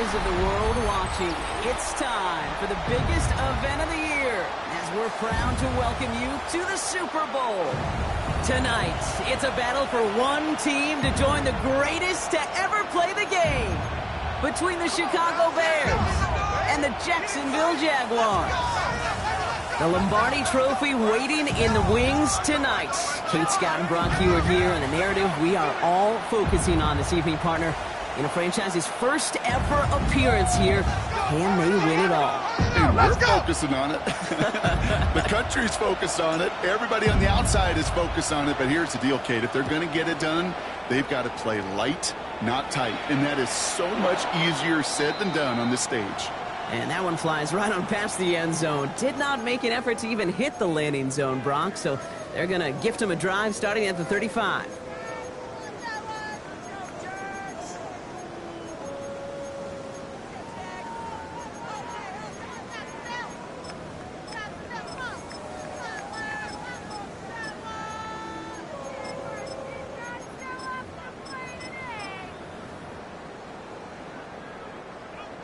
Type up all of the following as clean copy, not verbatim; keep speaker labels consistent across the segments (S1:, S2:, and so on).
S1: eyes of the world watching. It's time for the biggest event of the year as we're proud to welcome you to the Super Bowl. Tonight, it's a battle for one team to join the greatest to ever play the game. Between the Chicago Bears and the Jacksonville Jaguars. The Lombardi Trophy waiting in the wings tonight. Kate Scott and Brock Hewitt here, and the narrative we are all focusing on this evening, partner. In a franchise's first ever appearance here, can they win it all?
S2: Hey, we're focusing on it. The country's focused on it. Everybody on the outside is focused on it. But here's the deal, Kate. If they're going to get it done, they've got to play light, not tight. And that is so much easier said than done on this stage.
S1: And that one flies right on past the end zone. Did not make an effort to even hit the landing zone, Brock. So they're going to gift him a drive starting at the 35.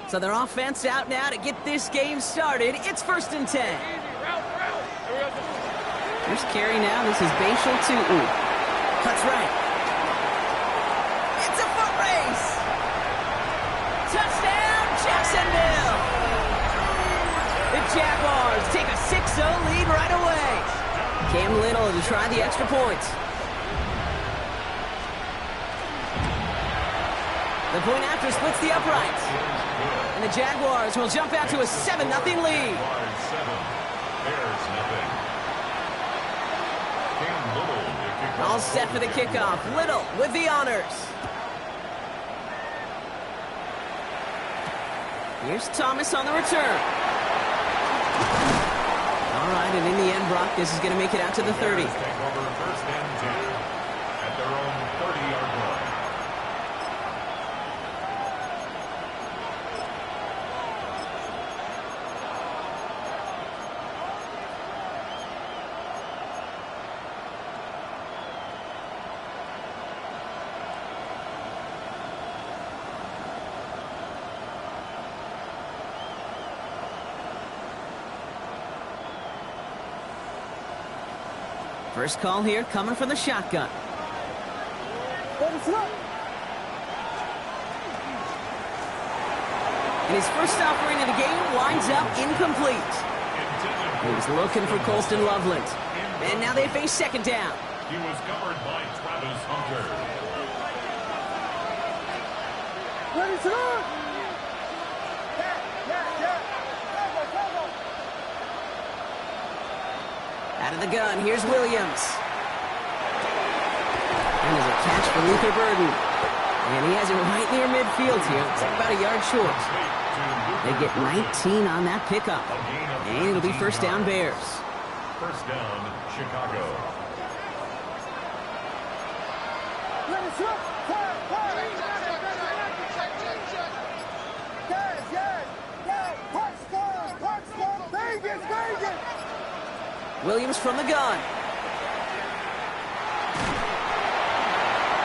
S1: So their offense out now to get this game started. It's 1st and 10. Here's carry now. This is Bashal to cuts right. It's a foot race. Touchdown, Jacksonville. The Jaguars take a 6-0 lead right away. Cam Little to try the extra point. The point after splits the uprights. And the Jaguars will jump out to a 7-0 lead. All set for the kickoff. Little with the honors. Here's Thomas on the return. All right, and in the end, Brock, this is going to make it out to the 30. First call here coming from the shotgun. And his first offering of the game winds up incomplete. He was looking for Colston Loveland. And now they face second down.
S3: He was covered by Travis Hunter.
S1: Out of the gun, here's Williams. And there's a catch for Luther Burden. And he has it right near midfield here. It's like about a yard short. They get 19 on that pickup. And it'll be first down Bears.
S3: First down, Chicago.
S1: Williams from the gun.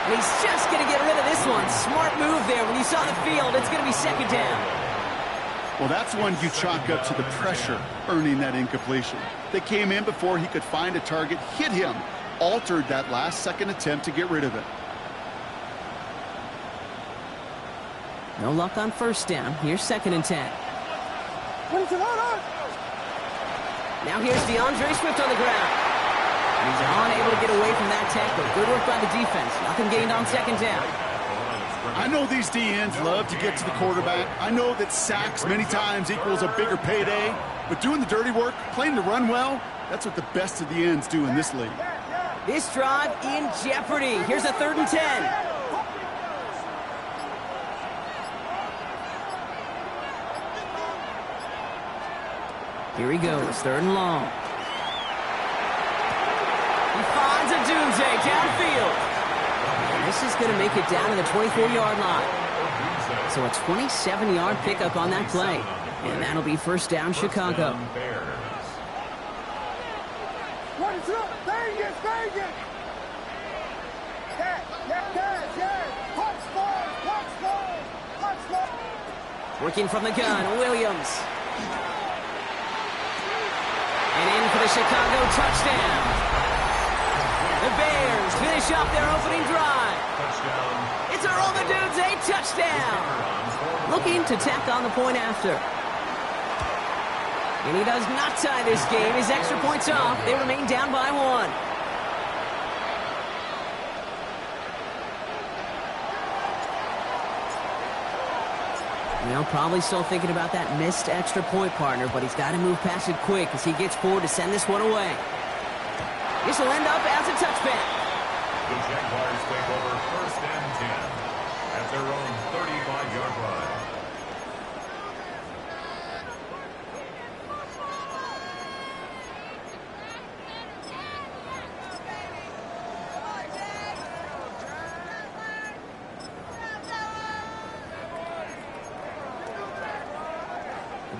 S1: And he's just going to get rid of this one. Smart move there. When you saw the field, it's going to be second down.
S2: Well, that's one you chalk up to the pressure earning that incompletion. They came in before he could find a target, hit him, altered that last second attempt to get rid of it.
S1: No luck on first down. Here's 2nd and 10. Now here's DeAndre Swift on the ground. He's unable to get away from that tackle. Good work by the defense. Nothing gained on second down.
S2: I know these DNs love to get to the quarterback. I know that sacks many times equals a bigger payday. But doing the dirty work, playing the run well, that's what the best of the ends do in this league.
S1: This drive in jeopardy. Here's a 3rd and 10. Here he goes, 3rd and long. He finds a doomsday downfield. And this is going to make it down to the 24-yard line. So a 27-yard pickup on that play. And that'll be first down, Chicago. Working from the gun, Williams. And in for the Chicago touchdown. The Bears finish off their opening drive. It's a roll the dudes, a touchdown. Looking to tack on the point after. And he does not tie this game. His extra points off. They remain down by 1. Well, probably still thinking about that missed extra point, partner, but he's got to move past it quick as he gets forward to send this one away. This will end up as a touchback.
S3: The Jaguars take over 1st and 10 at their own 35-yard line.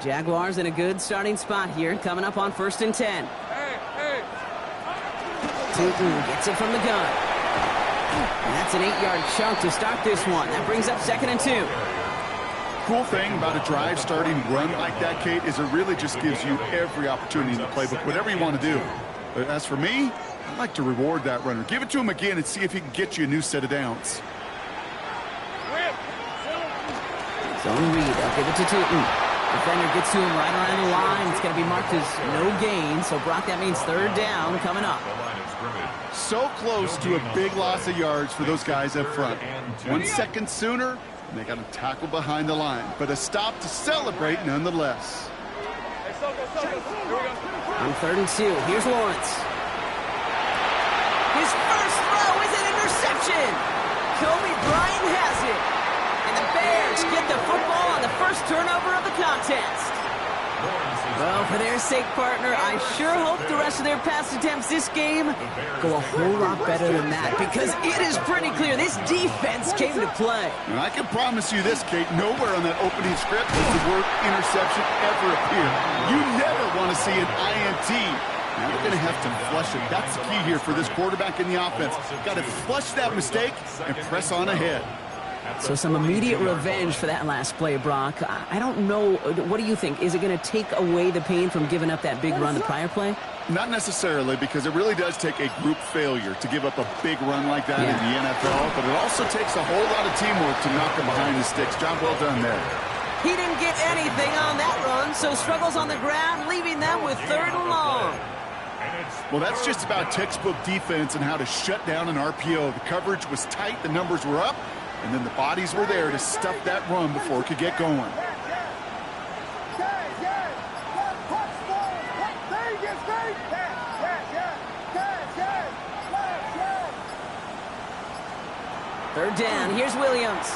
S1: Jaguars in a good starting spot here, coming up on 1st and 10. Tootin gets it from the gun. And that's an 8-yard chunk to start this one. That brings up 2nd and 2.
S2: Cool thing about a drive starting run like that, Kate, is it really just gives you every opportunity in the playbook, whatever you want to do. But as for me, I'd like to reward that runner. Give it to him again and see if he can get you a new set of downs.
S1: Zone read, I'll give it to Tootin. Defender gets to him right around the line. It's going to be marked as no gain. So, Brock, that means 3rd down coming up.
S2: So close to a big loss of yards for those guys up front. 1 second sooner, and they got to tackle behind the line. But a stop to celebrate nonetheless.
S1: On 3rd and 2, here's Lawrence. His first throw is an interception. Kobe Bryant has it. And the Bears get the football on the first turnover of the contest. Well, for their sake, partner, I sure hope the rest of their pass attempts this game go a whole lot better than that, because it is pretty clear this defense came to play.
S2: And I can promise you this, Kate, nowhere on that opening script does the word interception ever appear. You never want to see an INT. Now they're going to have to flush it. That's the key here for this quarterback in the offense. Got to flush that mistake and press on ahead.
S1: So some immediate revenge for that last play, Brock. I don't know. What do you think? Is it going to take away the pain from giving up that big run the prior play?
S2: Not necessarily, because it really does take a group failure to give up a big run like that in the NFL. But it also takes a whole lot of teamwork to knock him behind the sticks. Job well done there.
S1: He didn't get anything on that run, so struggles on the ground, leaving them with 3rd and long.
S2: Well, that's just about textbook defense and how to shut down an RPO. The coverage was tight, the numbers were up, and then the bodies were there to stuff that run before it could get going.
S1: Third down, here's Williams.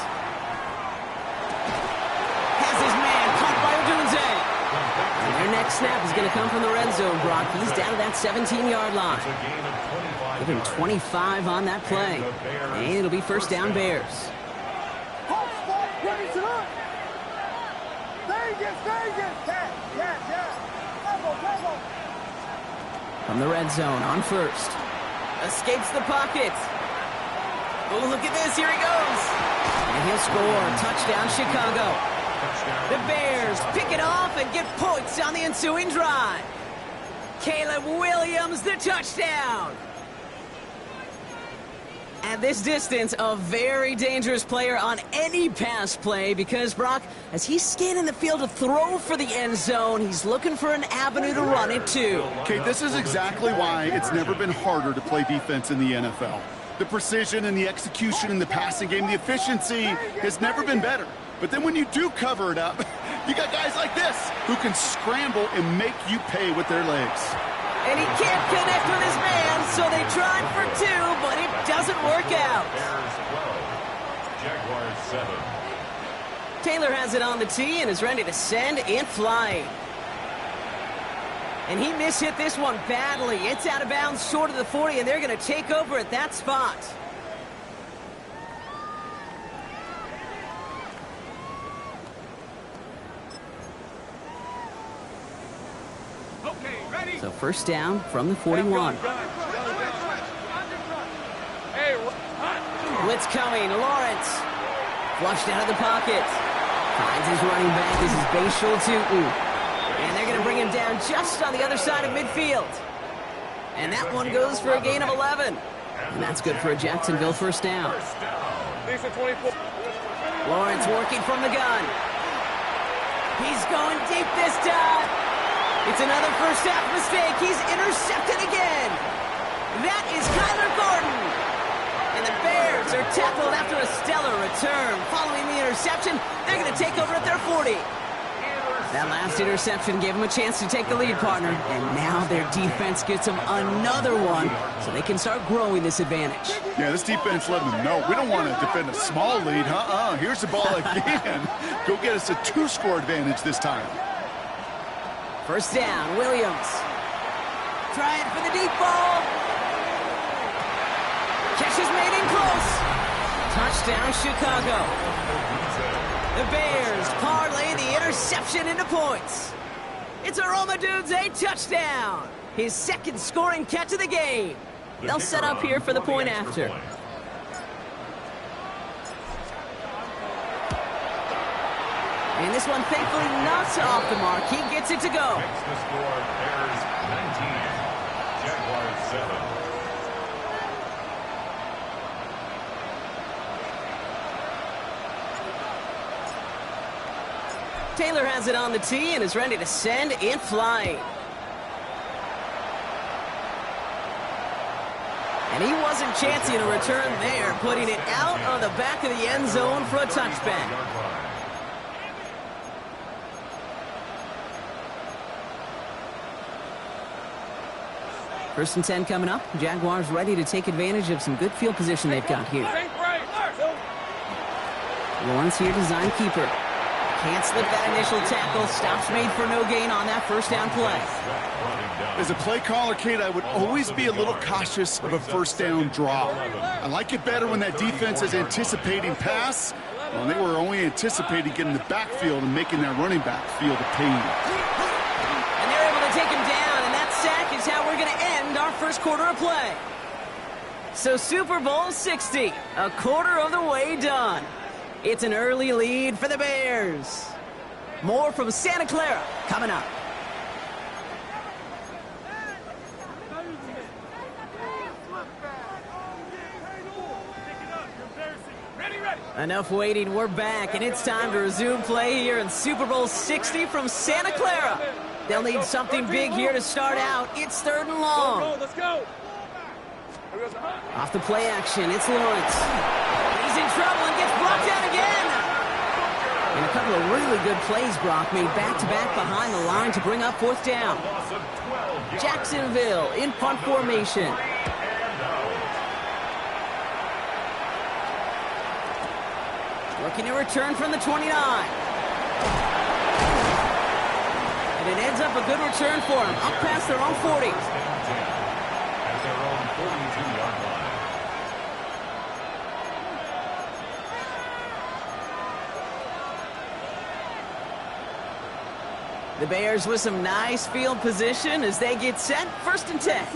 S1: Has his man caught by Odunze. And their next snap is going to come from the red zone, Brock. He's down to that 17-yard line. Give him 25 on that play. And it'll be first down Bears. From the red zone on first. Escapes the pocket. Oh, look at this. Here he goes. And he'll score. Touchdown, Chicago. The Bears pick it off and get points on the ensuing drive. Caleb Williams, the touchdown. At this distance, a very dangerous player on any pass play because, Brock, as he's scanning the field to throw for the end zone, he's looking for an avenue to run it to.
S2: Okay, this is exactly why it's never been harder to play defense in the NFL. The precision and the execution in the passing game, the efficiency has never been better. But then when you do cover it up, you got guys like this who can scramble and make you pay with their legs.
S1: And he can't connect with his man, so they tried for 2, but it doesn't work out.
S3: Bears 12, Jaguars 7.
S1: Taylor has it on the tee and is ready to send it flying. And he mishit this one badly. It's out of bounds short of the 40, and they're going to take over at that spot. So first down from the 41. Blitz coming. Lawrence. Flushed out of the pocket. Finds his running back. This is Bashal Tootin. And they're going to bring him down just on the other side of midfield. And that one goes for a gain of 11. And that's good for a Jacksonville first down. Lawrence working from the gun. He's going deep this time. It's another first half mistake. He's intercepted again. That is Kyler Gordon. And the Bears are tackled after a stellar return. Following the interception, they're going to take over at their 40. That last interception gave them a chance to take the lead, partner. And now their defense gets them another one so they can start growing this advantage.
S2: Yeah, this defense letting them know we don't want to defend a small lead. Here's the ball again. Go get us a 2-score advantage this time.
S1: First down, Williams. Trying for the deep ball. Catch is made in close. Touchdown, Chicago. The Bears parlay the interception into points. It's a Roma Dudes a touchdown. His second scoring catch of the game. They'll set up here for the point after. And this one thankfully not off the mark. He gets it to go.
S3: Makes the score Bears 19, Jaguars 7.
S1: Taylor has it on the tee and is ready to send it flying. And he wasn't chancing a return there, putting it out on the back of the end zone for a touchback. First and 10 coming up. Jaguars ready to take advantage of some good field position they've got here. Lawrence here, design keeper. Can't slip that initial tackle. Stops made for no gain on that first down play.
S2: As a play caller, Kate, I would always be a little cautious of a first down draw. I like it better when that defense is anticipating pass. Well, they were only anticipating getting the backfield and making that running back feel the pain.
S1: And they're able to take him down, and that sack is how we're going to end our first quarter of play. So Super Bowl 60, a quarter of the way done. It's an early lead for the Bears. More from Santa Clara coming up. Enough waiting, we're back, and it's time to resume play here in Super Bowl 60 from Santa Clara. They'll need something big here to start out. It's 3rd and long.
S4: Let's go.
S1: Off the play action, it's Lawrence. He's in trouble and gets blocked out again. And a couple of really good plays, Brock, made back-to-back behind the line to bring up 4th down. Jacksonville in punt formation. Looking to return from the 29. And it ends up a good return for him, up past their own 40.
S3: At their own 42-yard line.
S1: The Bears with some nice field position as they get set. 1st and 10.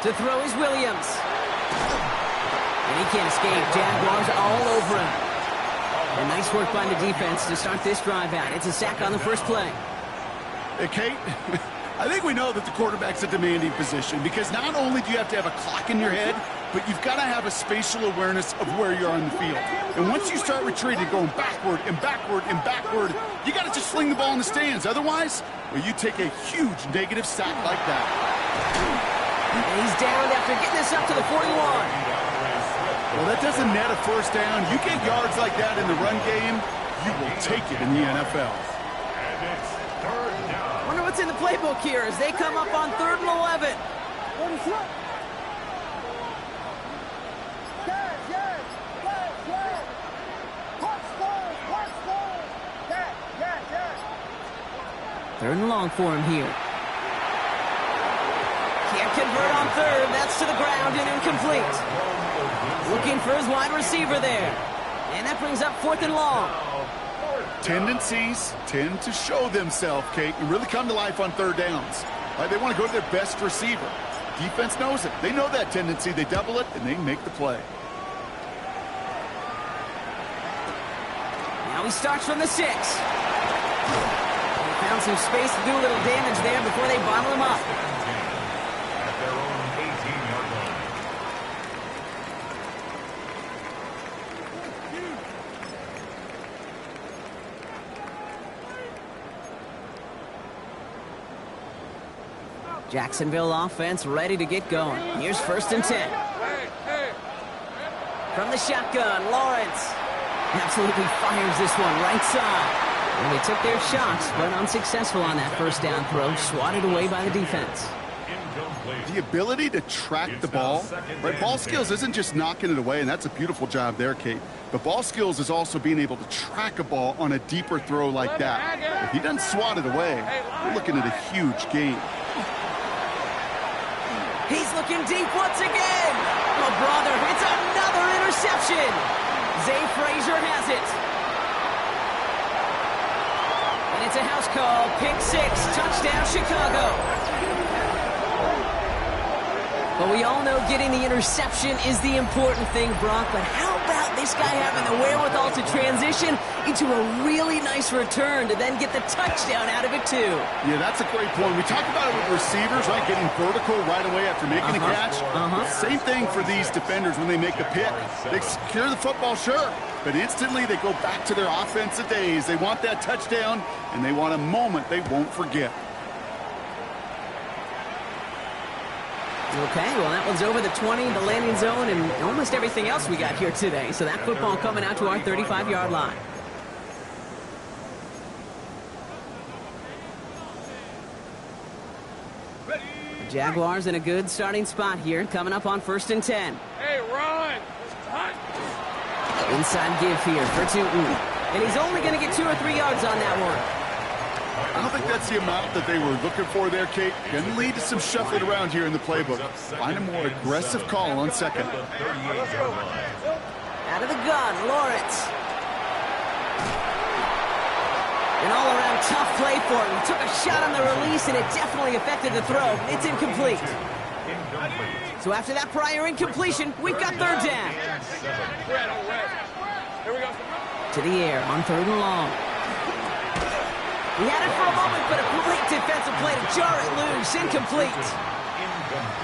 S1: To throw is Williams. And he can't escape. Jaguars all over him. And nice work by the defense to start this drive out. It's a sack on the first play.
S2: Hey, Kate, I think we know that the quarterback's a demanding position because not only do you have to have a clock in your head, but you've got to have a spatial awareness of where you're on the field. And once you start retreating, going backward and backward and backward, you got to just sling the ball in the stands. Otherwise, well, you take a huge negative sack like that.
S1: And he's down after getting this up to the 41.
S2: Well, that doesn't net a first down. You get yards like that in the run game, you will take it in the NFL.
S3: And it's 3rd down.
S1: Wonder what's in the playbook here as they come up on 3rd and 11. Third and long for him here. Can't convert on 3rd. That's to the ground and incomplete. Looking for his wide receiver there. And that brings up 4th and long.
S2: Tendencies tend to show themselves, Kate, and really come to life on 3rd downs. They want to go to their best receiver. Defense knows it. They know that tendency. They double it, and they make the play.
S1: Now he starts from the 6. He found some space to do a little damage there before they bottle him up.
S3: At their own 18-yard line.
S1: Jacksonville offense ready to get going. Here's 1st and 10. From the shotgun, Lawrence absolutely fires this one right side. And they took their shots, but unsuccessful on that 1st down throw, swatted away by the defense.
S2: The ability to track the ball, right? Ball skills isn't just knocking it away, and that's a beautiful job there, Kate. But ball skills is also being able to track a ball on a deeper throw like that. If he doesn't swat it away, we're looking at a huge gain.
S1: He's looking deep once again. Oh, brother, it's another interception. Zay Frazier has it. And it's a house call. Pick 6. Touchdown, Chicago. But we all know getting the interception is the important thing, Brock. But how about this guy having the wherewithal to transition into a really nice return to then get the touchdown out of it, too?
S2: Yeah, that's a great point. We talk about it with receivers, right? Getting vertical right away after making a catch. Same thing for these defenders when they make a pick. They secure the football, sure, but instantly they go back to their offensive days. They want that touchdown, and they want a moment they won't forget.
S1: Okay, well, that one's over the 20, the landing zone, and almost everything else we got here today. So that football coming out to our 35-yard line. The Jaguars in a good starting spot here, coming up on 1st and 10.
S4: Hey, run!
S1: Inside give here for Tootin. And he's only going to get 2 or 3 yards on that one.
S2: I don't think that's the amount that they were looking for there, Kate. Going to lead to some shuffling around here in the playbook. Find a more aggressive call on 2nd.
S1: Out of the gun, Lawrence. An all-around tough play for him. He took a shot on the release, and it definitely affected the throw. It's incomplete. So after that prior incompletion, we've got 3rd down.
S4: Here we go.
S1: To the air on 3rd and long. He had it for a moment, but a great defensive play to jar it loose. Incomplete.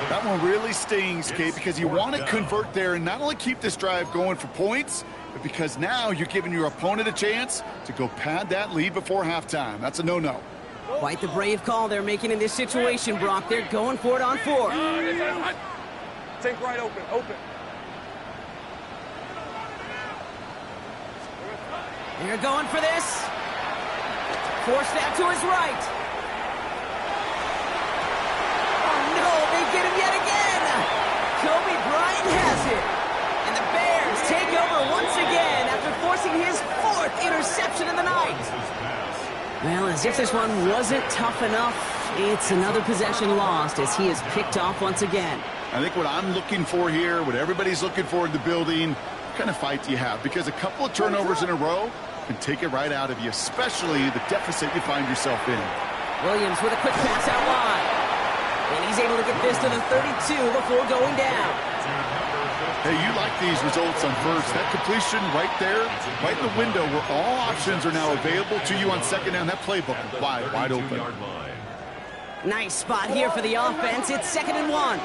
S2: That one really stings, Kate, because you want to convert there and not only keep this drive going for points, but because now you're giving your opponent a chance to go pad that lead before halftime. That's a no-no.
S1: Quite the brave call they're making in this situation, Brock. They're going for it on 4.
S4: Take right open.
S1: They're going for this. Forced out to his right. Oh, no, they get him yet again. Kobe Bryant has it. And the Bears take over once again after forcing his 4th interception of the night. Well, as if this one wasn't tough enough, it's another possession lost as he is picked off once again.
S2: I think what I'm looking for here, what everybody's looking for in the building, what kind of fight do you have? Because a couple of turnovers in a row can take it right out of you, especially the deficit you find yourself in.
S1: Williams with a quick pass out wide. And he's able to get this to the 32 before going down.
S2: Hey, you like these results on 1st. That completion right there, right in the window where all options are now available to you on 2nd down. That playbook wide open.
S1: Nice spot here for the offense. It's 2nd and 1.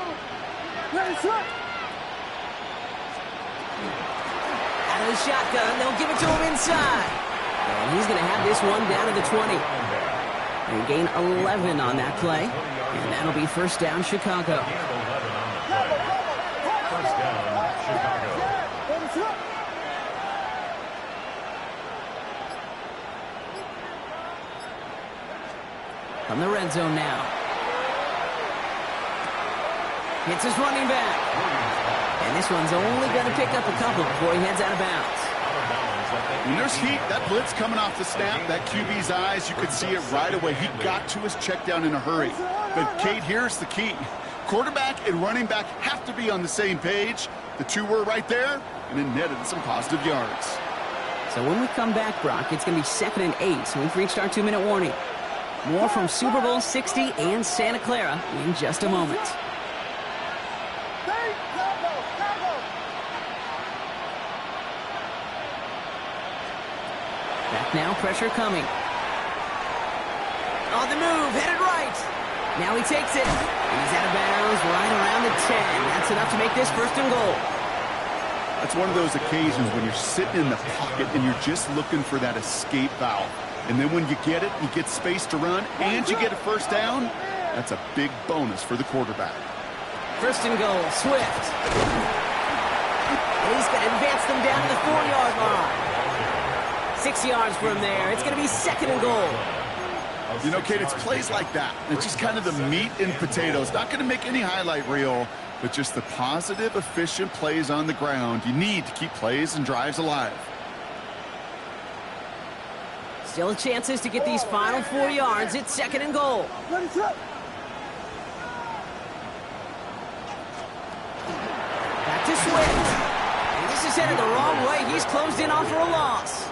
S1: Out of the shotgun, they'll give it to him inside. And he's going to have this one down to the 20. And gain 11 on that play. And that'll be 1st down, Chicago. From the red zone now. Hits his running back. And this one's only going to pick up a couple before he heads out of bounds.
S2: When there's heat, that blitz coming off the snap, that QB's eyes, you could see it right away. He got to his check down in a hurry. But, Kate, here's the key. Quarterback and running back have to be on the same page. The two were right there, and it netted some positive yards.
S1: So when we come back, Brock, it's going to be 2nd and 8, so we've reached our 2-minute warning. More from Super Bowl 60 and Santa Clara in just a moment. now, pressure coming. On the move, headed right. Now he takes it. And he's out of bounds right around the 10. That's enough to make this first and goal.
S2: That's one of those occasions when you're sitting in the pocket and you're just looking for that escape valve. And then when you get it, you get space to run, and you get a first down. That's a big bonus for the quarterback.
S1: First and goal, Swift. And he's going to advance them down to the 4-yard line. 6 yards from there. It's going to be second and goal.
S2: You know, Kate, it's plays like that. It's just kind of the meat and potatoes. Not going to make any highlight reel, but just the positive, efficient plays on the ground. You need to keep plays and drives alive.
S1: Still chances to get these final 4 yards. It's second and goal. Back to Swift. And this is headed the wrong way. He's closed in on for a loss.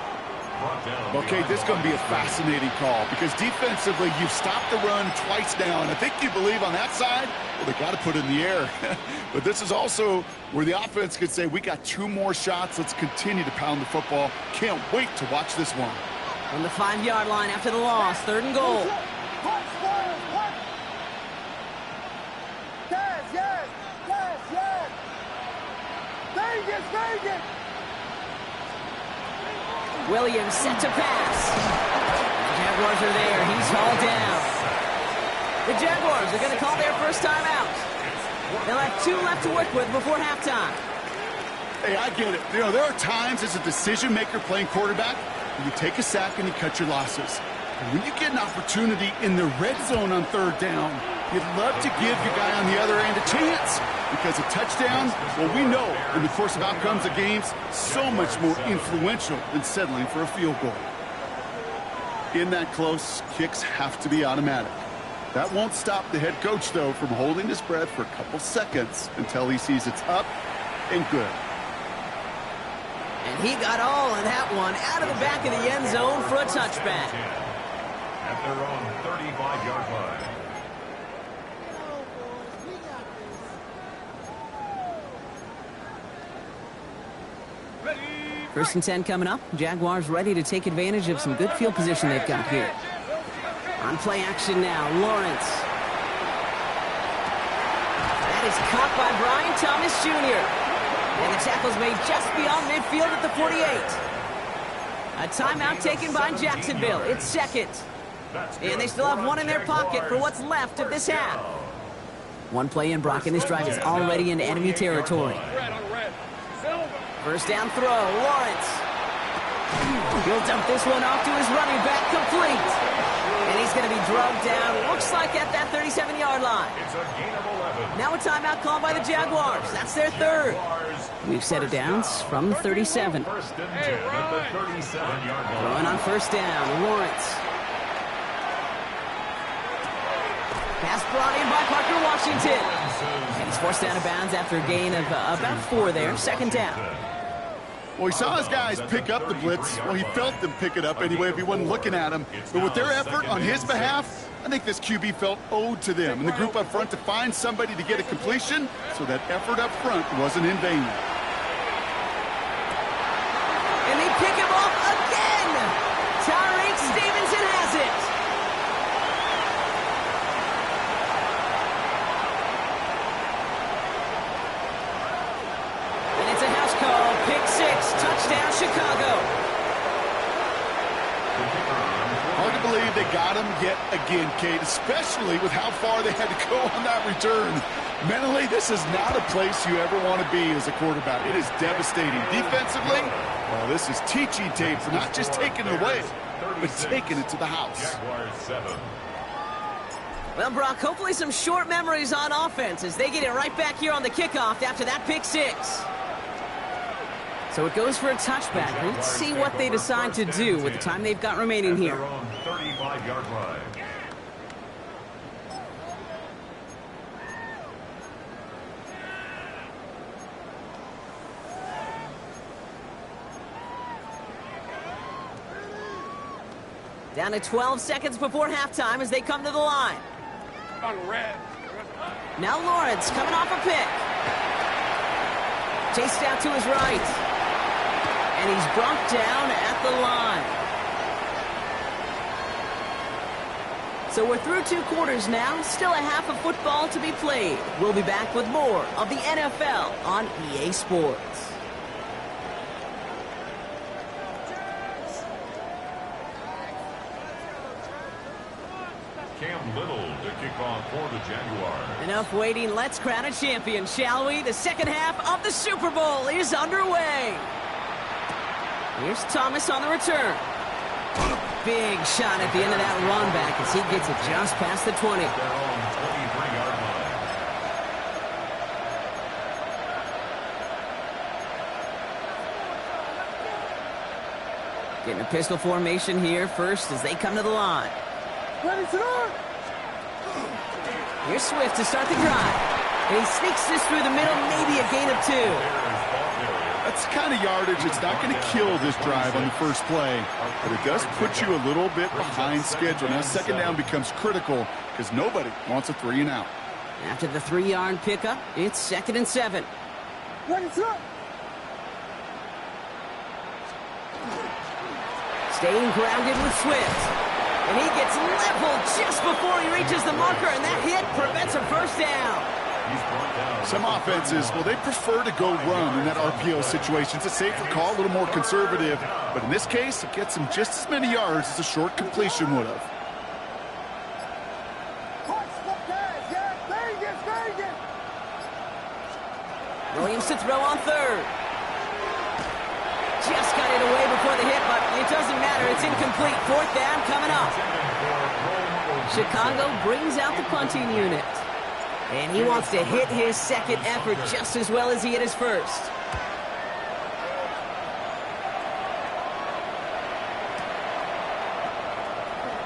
S2: Okay, this is going to be a fascinating call because defensively, you've stopped the run twice now, and I think you believe on that side, well, they got to put it in the air. But this is also where the offense could say, we got 2 more shots. Let's continue to pound the football. Can't wait to watch this one.
S1: On the 5-yard line after the loss, third and goal. Williams set to pass. The Jaguars are there. He's hauled down. The Jaguars are going to call their first time out. They'll have 2 left to work with before halftime.
S2: Hey, I get it. You know, there are times as a decision-maker playing quarterback, you take a sack and you cut your losses. And when you get an opportunity in the red zone on third down, you'd love to give your guy on the other end a chance. Because a touchdown, well, we know in the course of outcomes of games, so much more influential than settling for a field goal. In that close, kicks have to be automatic. That won't stop the head coach, though, from holding his breath for a couple seconds until he sees it's up and good.
S1: And he got all of that one out of the back of the end zone for a touchback.
S3: At their own 35-yard line.
S1: First and 10 coming up. Jaguars ready to take advantage of some good field position they've got here. On play action now, Lawrence. That is caught by Brian Thomas Jr. And the tackle's made just beyond midfield at the 48. A timeout taken by Jacksonville. It's second. And they still have 1 in their pocket for what's left of this half. 1 play in, Brock, and this drive is already in enemy territory. First down throw, Lawrence. He'll dump this one off to his running back, complete. And he's going to be drugged down, looks like at that 37-yard line.
S3: It's a gain of 11.
S1: Now a timeout called by the Jaguars. That's their third. We've set it down from the 37.
S3: First and 10 at the 37-yard line.
S1: Throwing on first down, Lawrence. Pass brought in by Parker Washington. And he's forced out of bounds after a gain of about 4 there. Second down.
S2: Well, he saw his guys pick up the blitz. Well, he felt them pick it up anyway if he wasn't looking at him. But with their effort on his behalf, I think this QB felt owed to them and the group up front to find somebody to get a completion, so that effort up front wasn't in vain.
S1: And they pick him off again. Tyreek Stevenson has it. And it's a house call. Pick 6. Touchdown, Chicago.
S2: Hard to believe they got him yet again, Kate, especially with how far they had to go on that return. Mentally, this is not a place you ever want to be as a quarterback. It is devastating. Defensively, well, this is teaching tape for not just taking it away, but taking it to the house.
S1: Well, Brock, hopefully some short memories on offense as they get it right back here on the kickoff after that pick 6. So it goes for a touchback. Let's see what they decide to do with the time they've got remaining here.
S3: 35-yard line.
S1: Down to 12 seconds before halftime as they come to the line. Now Lawrence coming off a pick. Chased out to his right. And he's brought down at the line. So we're through 2 quarters now, still a half of football to be played. We'll be back with more of the NFL on EA Sports.
S3: Cam Little to kick off for the Jaguars.
S1: Enough waiting, let's crown a champion, shall we? The second half of the Super Bowl is underway. Here's Thomas on the return. Big shot at the end of that run back as he gets it just past the 20.
S3: Their own 23-yard line.
S1: Getting a pistol formation here first as they come to the line. Here's Swift to start the drive. And he sneaks this through the middle, maybe a gain of 2.
S2: That's the kind of yardage it's not going to kill this drive on the first play, but it does put you a little bit behind schedule. Now second down becomes critical because nobody wants a 3 and out.
S1: After the 3-yard pickup, it's 2nd and 7. Staying grounded with Swift. And he gets leveled just before he reaches the marker, and that hit prevents a first down.
S2: Some offenses, well, they prefer to go run in that RPO situation. It's a safer call, a little more conservative. But in this case, it gets him just as many yards as a short completion would have.
S1: Williams to throw on 3rd. Just got it away before the hit, but it doesn't matter. It's incomplete. 4th down coming up. Chicago brings out the punting unit. And he wants to hit his second effort just as well as he hit his first.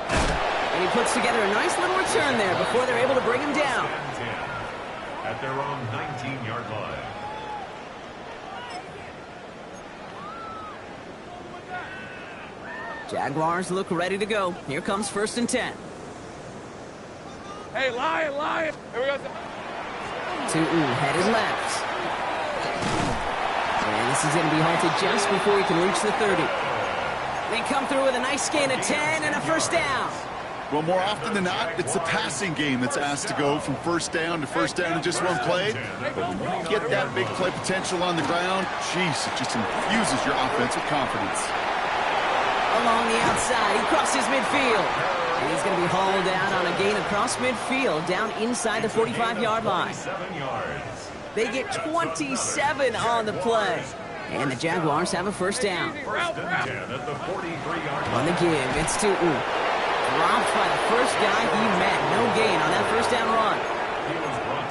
S1: And he puts together a nice little return there before they're able to bring him down.
S3: At their own 19-yard line.
S1: Jaguars look ready to go. Here comes 1st and 10.
S4: Hey, Lion. Here we go.
S1: Tootin headed left. And this is going to be halted just before he can reach the 30. They come through with a nice gain of 10 and a first down.
S2: Well, more often than not, it's the passing game that's asked to go from first down to first down in just one play. But when you get that big play potential on the ground, geez, it just infuses your offense with confidence.
S1: Along the outside, he crosses midfield. And he's going to be hauled out on a gain across midfield down inside the 45-yard line. They get 27 on the play. And the Jaguars have a first down.
S3: First and 10 at the 43-yard line.
S1: On the give, it's Tootin. Dropped by the first guy he met. No gain on that first down run.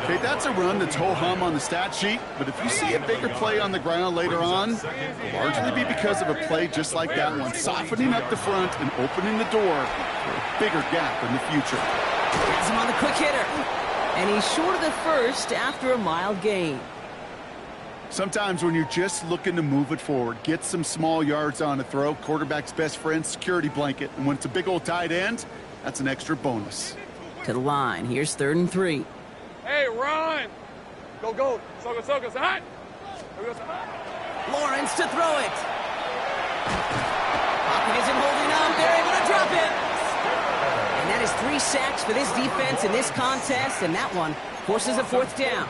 S2: Okay, that's a run that's ho-hum on the stat sheet, but if you see a bigger play on the ground later on, it'll largely be because of a play just like that one, softening up the front and opening the door for a bigger gap in the future.
S1: Gets him on the quick hitter. And he's short of the first after a mild gain.
S2: Sometimes when you're just looking to move it forward, get some small yards on a throw, quarterback's best friend, security blanket. And when it's a big old tight end, that's an extra bonus.
S1: To the line, here's 3rd and 3.
S4: Hey, run. Go. Soga. Hot.
S1: Lawrence to throw it. Pocket isn't holding on. They're able to drop it. And that is 3 sacks for this defense in this contest, and that one forces a 4th down.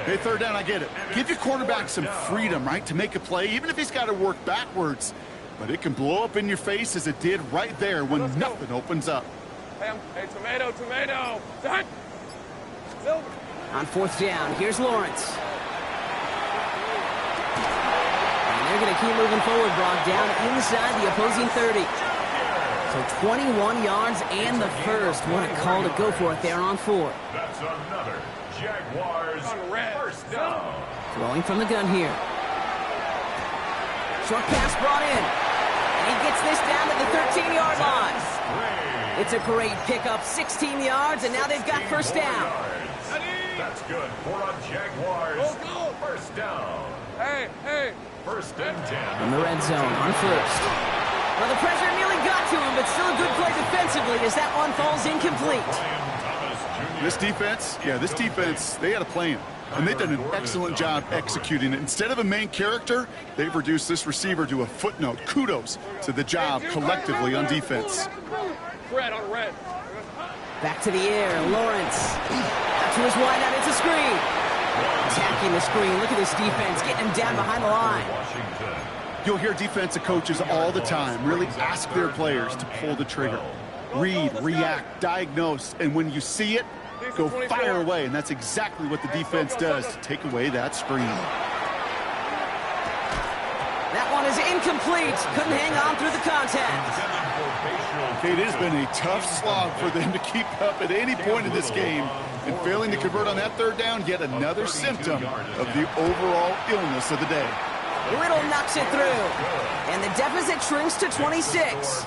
S2: Hey, 3rd down, I get it. Give your quarterback some freedom, right, to make a play, even if he's got to work backwards. But it can blow up in your face as it did right there when nothing opens up.
S4: Hey, tomato. Hot.
S1: On 4th down, here's Lawrence. And they're going to keep moving forward, Brock, down inside the opposing 30. So 21 yards and the first. What a call to go for it there on 4.
S3: That's another Jaguars first down.
S1: Throwing from the gun here. Short pass brought in. And he gets this down to the 13-yard line. It's a great pickup, 16 yards, and now they've got first down.
S3: That's good for a Jaguars first down.
S4: Hey.
S3: First and 10.
S1: From the red zone on first. Well, the pressure nearly got to him, but still a good play defensively as that one falls incomplete.
S2: This defense, they had a plan. And they've done an excellent job executing it. Instead of a main character, they've reduced this receiver to a footnote. Kudos to the job collectively on defense.
S4: Red on red.
S1: Back to the air, Lawrence. Out to his wideout, it's a screen. Attacking the screen, look at this defense, getting him down behind the line.
S2: You'll hear defensive coaches all the time really ask their players to pull the trigger. Read, react, diagnose, and when you see it, go fire away. And that's exactly what the defense does to take away that screen.
S1: That one is incomplete. Couldn't hang on through the contact.
S2: It has been a tough slog for them to keep up at any point in this game. And failing to convert on that third down, yet another symptom of the overall illness of the day.
S1: Little knocks it through. And the deficit shrinks to 26.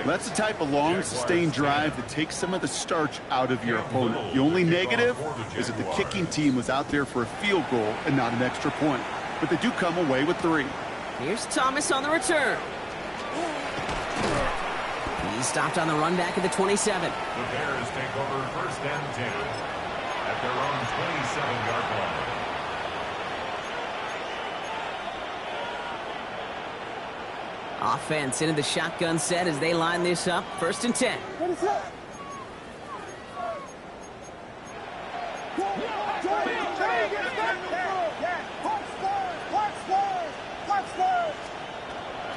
S2: That's the type of long, sustained drive that takes some of the starch out of your opponent. The only negative is that the kicking team was out there for a field goal and not an extra point. But they do come away with 3.
S1: Here's Thomas on the return. He's stopped on the run back at the 27.
S3: The Bears take over first and 10 at their own 27-yard line.
S1: Offense into the shotgun set as they line this up. First and 10.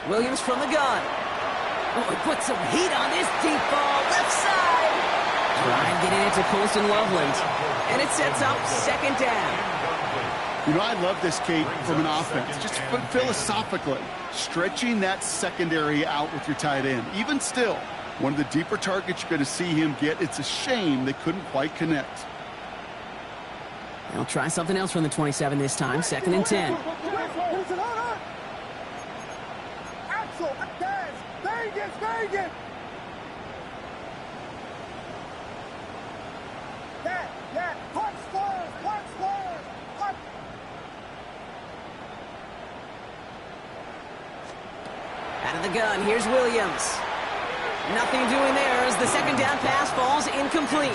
S1: Williams from the gun. Oh, he put some heat on this deep ball. Left side. Trying getting it to Colston Loveland. And it sets up second down.
S2: You know, I love this, Kate, from an offense. Just philosophically, stretching that secondary out with your tight end. Even still, one of the deeper targets you're going to see him get. It's a shame they couldn't quite connect.
S1: They'll try something else from the 27 this time. Second and 10. Out of the gun, here's Williams. Nothing doing there as the second down pass falls incomplete.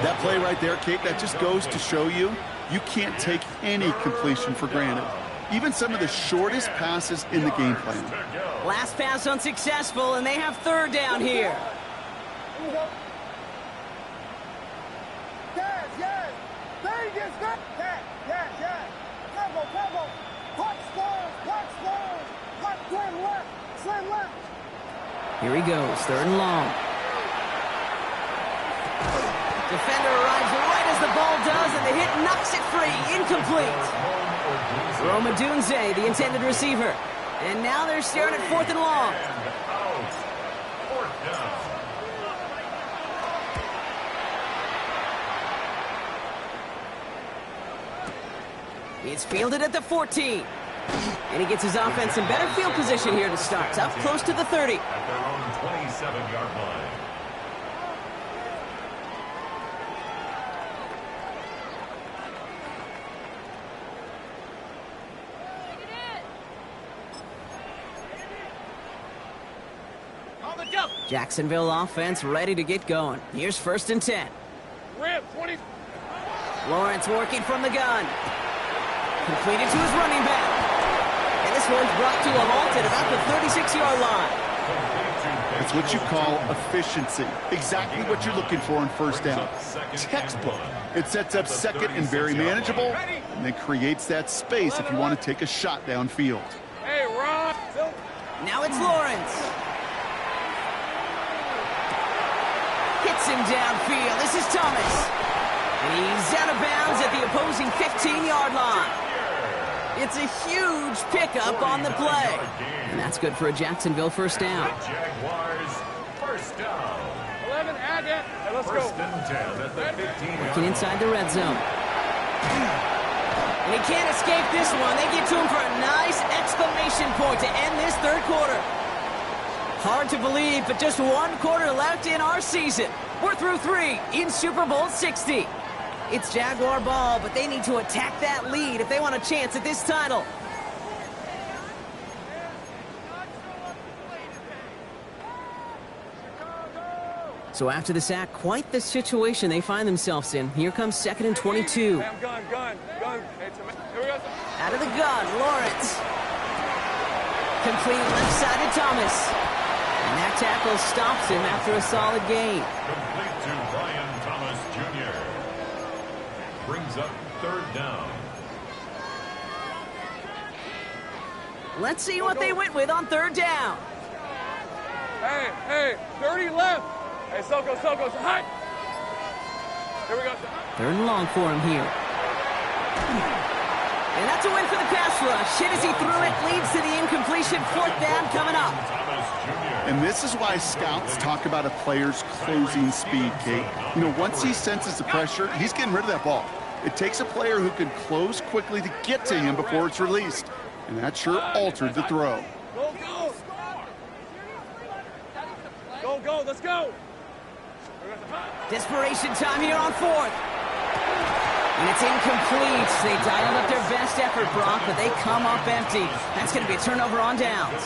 S2: That play right there, Kate, that just goes to show you can't take any completion for granted. Even some of the shortest passes in the game plan.
S1: Last pass unsuccessful, and they have third down here. Here he goes, third and long. Defender arrives right as the ball does, and the hit knocks it free. Incomplete. Rome Odunze, the intended receiver. And now they're staring at fourth and long. It's fielded at the 14. And he gets his offense in better field position here to start. Up close to the 30.
S3: At their own 27-yard line.
S1: Jacksonville offense ready to get going. Here's first and 10.
S4: Rip, 20.
S1: Lawrence working from the gun. Completed to his running back. And this one's brought to a halt at about the 36-yard line.
S2: It's what you call efficiency. Exactly what you're looking for in first down. Textbook. It sets up second and very manageable, and then creates that space if you want to take a shot downfield.
S4: Hey, Ron.
S1: Now it's Lawrence. Hits him downfield. This is Thomas. And he's out of bounds at the opposing 15-yard line. It's a huge pickup on the play. And that's good for a Jacksonville first down.
S3: Jaguars first down.
S4: 11, add that. Hey, let's
S3: First
S4: go.
S3: and 10 at the 15.
S1: Working inside the red zone. And he can't escape this one. They get to him for a nice exclamation point to end this third quarter. Hard to believe, but just one quarter left in our season. We're through 3 in Super Bowl 60. It's Jaguar ball, but they need to attack that lead if they want a chance at this title. So after the sack, quite the situation they find themselves in. Here comes second and 22.
S4: Hey, I'm gun. Hey, here we go.
S1: Out of the gun, Lawrence. Complete left side to Thomas. And that That tackle stops him after a solid gain.
S3: Complete to Brian Thomas Jr. Brings up third down.
S1: Let's see what they went with on third down.
S4: Hey, 30 left. Hey, Soko, hi. Here we go.
S1: Third and long for him here. And that's a win for the pass rush. Hit as he threw it, leads to the incompletion. Fourth down coming up.
S2: And this is why scouts talk about a player's closing speed, Kate. You know, once he senses the pressure, he's getting rid of that ball. It takes a player who can close quickly to get to him before it's released. And that sure altered the throw.
S4: Go, let's go.
S1: Desperation time here on fourth. And it's incomplete. They dialed up their best effort, Brock, but they come up empty. That's going to be a turnover on downs.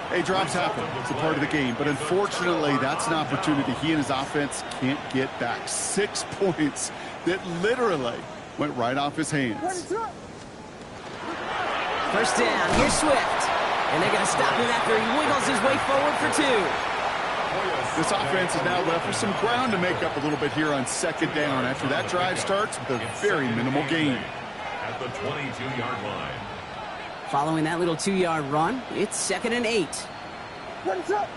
S2: Hey, drops happen. It's a part of the game. But unfortunately, that's an opportunity he and his offense can't get back. 6 points that literally went right off his hands.
S1: First down, here's Swift. And they're going to stop him after he wiggles his way forward for 2.
S2: This offense is now left with some ground to make up a little bit here on second down after that drive starts with a very minimal gain.
S3: At the 22-yard line.
S1: Following that little 2-yard run, it's 2nd and 8.
S4: What's up?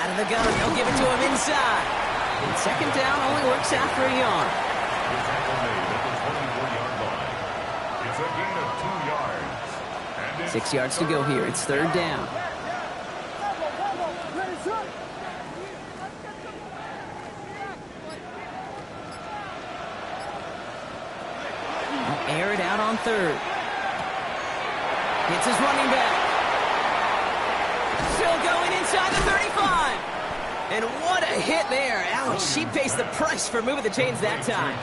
S1: Out of the gun, they'll give it to him inside. And second down only works after a yard.
S3: The tackle made at the 24-yard line. It's a gain of 2 yards. And it's
S1: 6 yards to go here. It's third down. They'll air it out on third. Hits his running back. Still going inside the 35. And what a hit there. Ouch, she pays the price for moving the chains that time.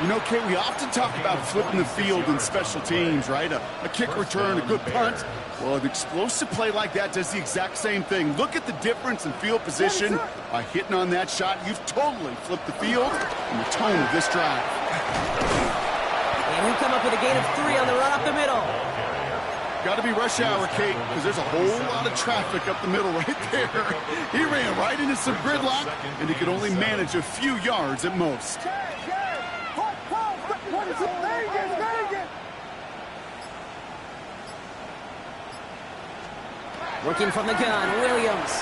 S2: You know, Kate, we often talk about flipping the field in special teams, right? A kick return, a good punt. Well, an explosive play like that does the exact same thing. Look at the difference in field position. By hitting on that shot, you've totally flipped the field and the tone of this drive.
S1: And he'll come up with a gain of 3 on the run up the middle.
S2: Got to be rush hour, Kate, because there's a whole lot of traffic up the middle right there. He ran right into some gridlock, and he could only manage a few yards at most.
S1: Working from the gun, Williams.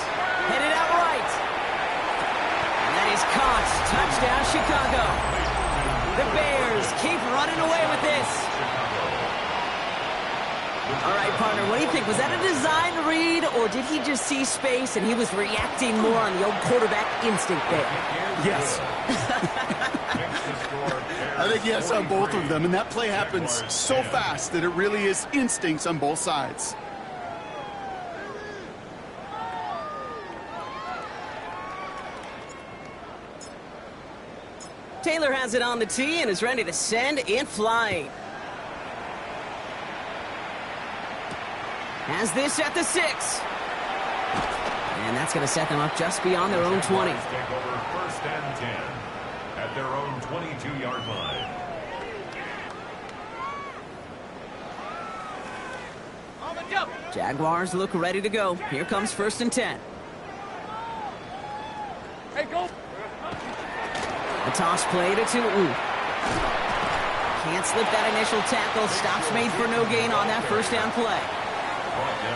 S1: Headed out right. And that is caught. Touchdown, Chicago. The Bears keep running away with this. All right, partner, what do you think? Was that a design read, or did he just see space and he was reacting more on the old quarterback instinct there?
S2: Yes. I think yes on both of them, and that play happens so fast that it really is instincts on both sides.
S1: Taylor has it on the tee and is ready to send it flying. Has this at the 6. And that's going to set them up just beyond their own 20.
S3: Take over first and 10 at their own 22-yard line.
S1: Jaguars look ready to go. Here comes first and 10.
S4: Hey, go.
S1: The toss play to Tu'u. Can't slip that initial tackle. Stops made for no gain on that first down play.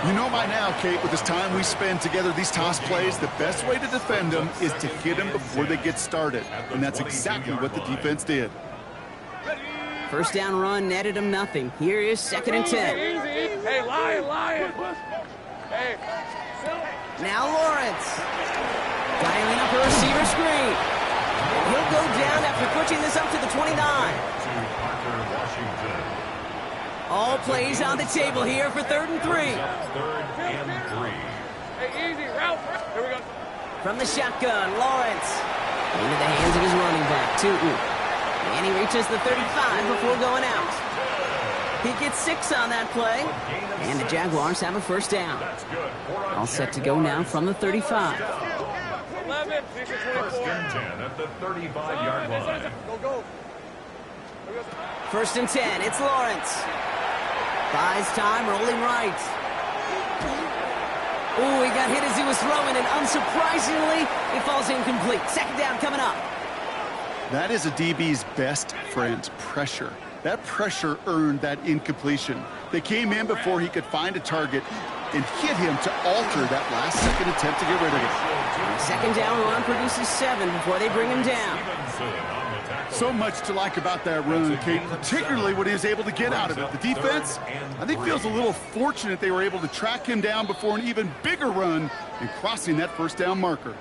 S2: You know by now, Kate, with this time we spend together, these toss plays, the best way to defend them is to hit them before they get started. And that's exactly what the defense did.
S1: First down run netted him nothing. Here is second and 10.
S4: Easy. Hey, lion. Hey.
S1: Now Lawrence. Dialing up a receiver screen. And he'll go down after pushing this up to the 29. All plays on the table here for 3rd and 3.
S3: 3rd and 3.
S4: Hey, easy. Route. Here we go.
S1: From the shotgun, Lawrence. Into the hands of his running back, Tu'u. And he reaches the 35 before going out. He gets 6 on that play. And the Jaguars have a first down. All set to go now from the 35.
S4: 11.
S3: First and 10 at the 35-yard line.
S4: Go.
S1: First and 10, it's Lawrence. Buys time, rolling right. Oh, he got hit as he was throwing, and unsurprisingly, it falls incomplete. Second down coming up.
S2: That is a DB's best friend, pressure. That pressure earned that incompletion. They came in before he could find a target and hit him to alter that last-second attempt to get rid of it.
S1: Second down run produces 7 before they bring him down.
S2: So much to like about that run, Kate, particularly what he was able to get out of it. The defense, I think, feels a little fortunate they were able to track him down before an even bigger run and crossing that first down marker.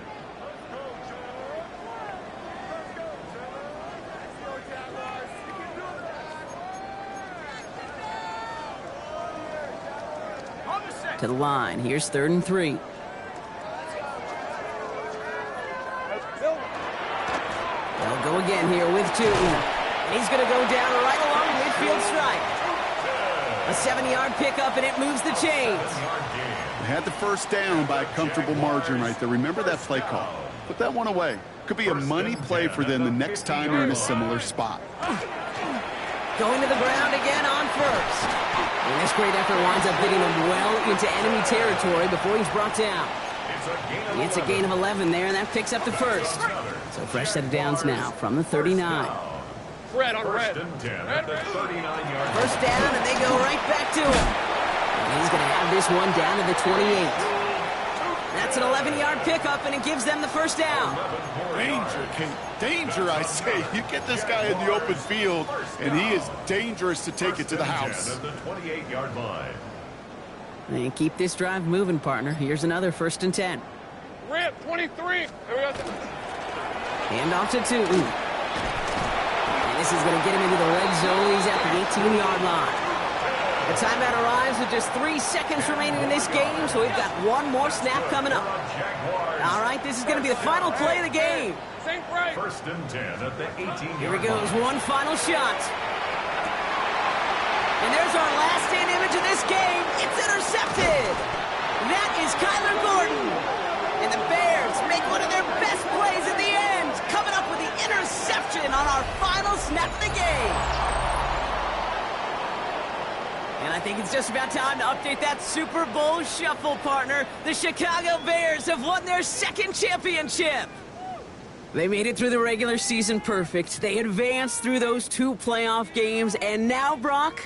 S1: To the line. Here's 3rd and 3. They'll go again here with 2. And he's going to go down right along the midfield stripe. A 7-yard pickup, and it moves the chains.
S2: They had the first down by a comfortable margin right there. Remember that play call. Put that one away. Could be a money play for them the next time they're in a similar spot.
S1: Going to the ground again on first. And this great effort winds up getting him well into enemy territory before he's brought down. It's a gain of 11 there, and that picks up the first. So fresh set of downs now from the 39.
S4: Red on red.
S1: First down, and they go right back to him. And he's going to have this one down to the 28. That's an 11-yard pickup, and it gives them the first down.
S2: Danger, Kate. Danger, I say. You get this guy in the open field, and he is dangerous to take it to the house.
S1: And keep this drive moving, partner. Here's another 1st and 10.
S4: Red, 23. There we go.
S1: Hand off to 2. And this is going to get him into the red zone. He's at the 18-yard line. The timeout arrives with just 3 seconds remaining in this game, so we've got one more snap coming up. All right, this is going to be the final play of the game.
S3: First and 10 at the 18-yard
S1: Here he goes, one final shot. And there's our last-stand image of this game. It's intercepted. That is Kyler Gordon. And the Bears make one of their best plays at the end, coming up with the interception on our final snap of the game. And I think it's just about time to update that Super Bowl shuffle, partner. The Chicago Bears have won their 2nd championship. They made it through the regular season perfect. They advanced through those 2 playoff games. And now, Brock,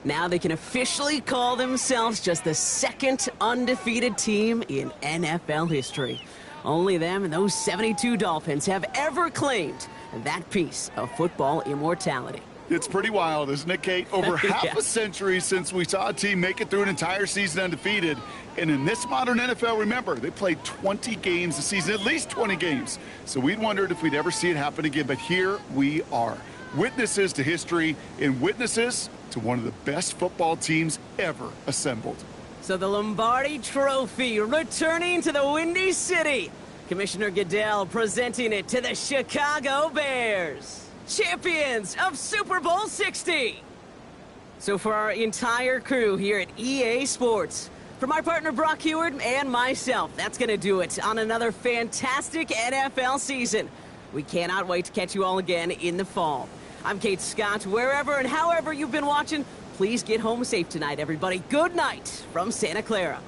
S1: now they can officially call themselves just the 2nd undefeated team in NFL history. Only them and those 72 Dolphins have ever claimed that piece of football immortality.
S2: It's pretty wild, isn't it, Kate? Over half a century since we saw a team make it through an entire season undefeated. And in this modern NFL, remember, they played 20 games a season, at least 20 games. So we'd wondered if we'd ever see it happen again. But here we are, witnesses to history and witnesses to one of the best football teams ever assembled.
S1: So the Lombardi Trophy returning to the Windy City. Commissioner Goodell presenting it to the Chicago Bears, champions of Super Bowl 60. So for our entire crew here at EA Sports, for my partner Brock Heward and myself, that's going to do it on another fantastic NFL season. We cannot wait to catch you all again in the fall. I'm Kate Scott. Wherever and however you've been watching, please get home safe tonight, everybody. Good night from Santa Clara.